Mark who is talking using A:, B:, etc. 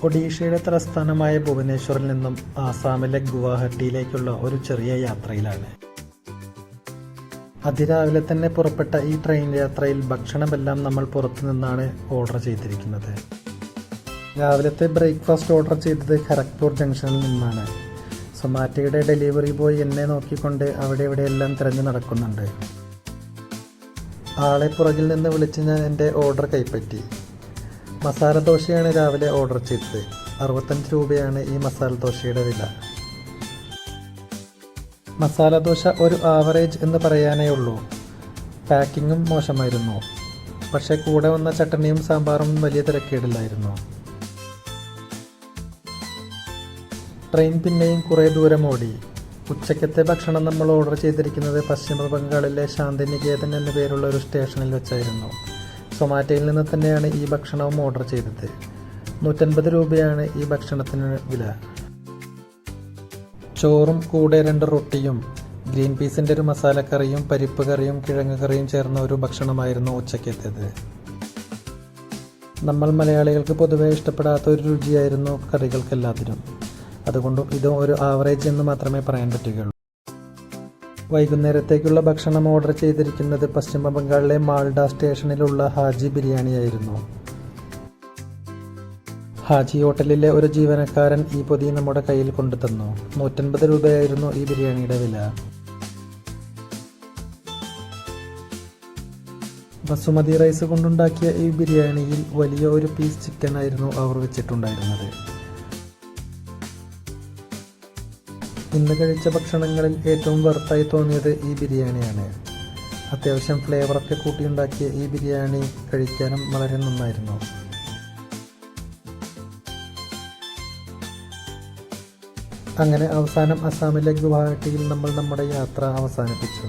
A: ഒഡീഷയുടെ തലസ്ഥാനമായ ഭുവനേശ്വറിൽ നിന്നും ആസാമിലെ ഗുവാഹട്ടിയിലേക്കുള്ള ഒരു ചെറിയ യാത്രയിലാണ്. അതിരാവിലെ തന്നെ പുറപ്പെട്ട ഈ ട്രെയിൻ യാത്രയിൽ ഭക്ഷണമെല്ലാം നമ്മൾ പുറത്തു നിന്നാണ് ഓർഡർ ചെയ്തിരിക്കുന്നത്. രാവിലത്തെ ബ്രേക്ക്ഫാസ്റ്റ് ഓർഡർ ചെയ്തത് ഖരഗ്പൂർ ജംഗ്ഷനിൽ നിന്നാണ്. സൊമാറ്റോയുടെ ഡെലിവറി ബോയ് എന്നെ നോക്കിക്കൊണ്ട് അവിടെ ഇവിടെയെല്ലാം തിരഞ്ഞു നടക്കുന്നുണ്ട്. ആളെ പുറകിൽ നിന്ന് വിളിച്ച് ഞാൻ എൻ്റെ ഓർഡർ കൈപ്പറ്റി. മസാല ദോശയാണ് രാവിലെ ഓർഡർ ചെയ്തത്. 65 രൂപയാണ് ഈ മസാല ദോശയുടെ വില. മസാല ദോശ ഒരു ആവറേജ് എന്ന് പറയാനേ ഉള്ളൂ. പാക്കിങ്ങും മോശമായിരുന്നു. പക്ഷേ കൂടെ വന്ന ചട്ടണിയും സാമ്പാറും വലിയ തിരക്കേടില്ലായിരുന്നു. ട്രെയിൻ പിന്നെയും കുറേ ദൂരം ഓടി. ഉച്ചക്കത്തെ ഭക്ഷണം നമ്മൾ ഓർഡർ ചെയ്തിരിക്കുന്നത് പശ്ചിമ ബംഗാളിലെ ശാന്തിനികേതൻ എന്നു പേരുള്ള ഒരു സ്റ്റേഷനിൽ വെച്ചായിരുന്നു. സൊമാറ്റോയിൽ നിന്ന് തന്നെയാണ് ഈ ഭക്ഷണവും ഓർഡർ ചെയ്തത്. 150 രൂപയാണ് ഈ ഭക്ഷണത്തിന് വില. ചോറും കൂടെ 2 റൊട്ടിയും ഗ്രീൻ പീസിൻ്റെ ഒരു മസാലക്കറിയും പരിപ്പ് കറിയും കിഴങ്ങ് കറിയും ചേർന്ന ഒരു ഭക്ഷണമായിരുന്നു ഉച്ചക്കത്തേത്. നമ്മൾ മലയാളികൾക്ക് പൊതുവെ ഇഷ്ടപ്പെടാത്ത ഒരു രുചിയായിരുന്നു കറികൾക്കെല്ലാത്തിനും. അതുകൊണ്ടും ഇതും ഒരു ആവറേജ് എന്ന് മാത്രമേ പറയാൻ പറ്റുകയുള്ളൂ. വൈകുന്നേരത്തേക്കുള്ള ഭക്ഷണം ഓർഡർ ചെയ്തിരിക്കുന്നത് പശ്ചിമ ബംഗാളിലെ മാൾഡ സ്റ്റേഷനിലുള്ള ഹാജി ബിരിയാണിയായിരുന്നു. ഹാജി ഹോട്ടലിലെ ഒരു ജീവനക്കാരൻ ഈ പൊതി നമ്മുടെ കയ്യിൽ കൊണ്ടുതന്നു. 150 രൂപയായിരുന്നു ഈ ബിരിയാണിയുടെ വില. ബസുമതി റൈസ് കൊണ്ടുണ്ടാക്കിയ ഈ ബിരിയാണിയിൽ വലിയ ഒരു പീസ് ചിക്കനായിരുന്നു അവർ വെച്ചിട്ടുണ്ടായിരുന്നത്. ഇന്ന് കഴിച്ച ഭക്ഷണങ്ങളിൽ ഏറ്റവും വെറുത്തായി തോന്നിയത് ഈ ബിരിയാണിയാണ്. അത്യാവശ്യം ഫ്ലേവറൊക്കെ കൂട്ടിയുണ്ടാക്കിയ ഈ ബിരിയാണി കഴിക്കാനും വളരെ നന്നായിരുന്നു. അങ്ങനെ അവസാനം അസാമിലെ ഗുവാഹട്ടിയിൽ നമ്മൾ നമ്മുടെ യാത്ര അവസാനിപ്പിച്ചു.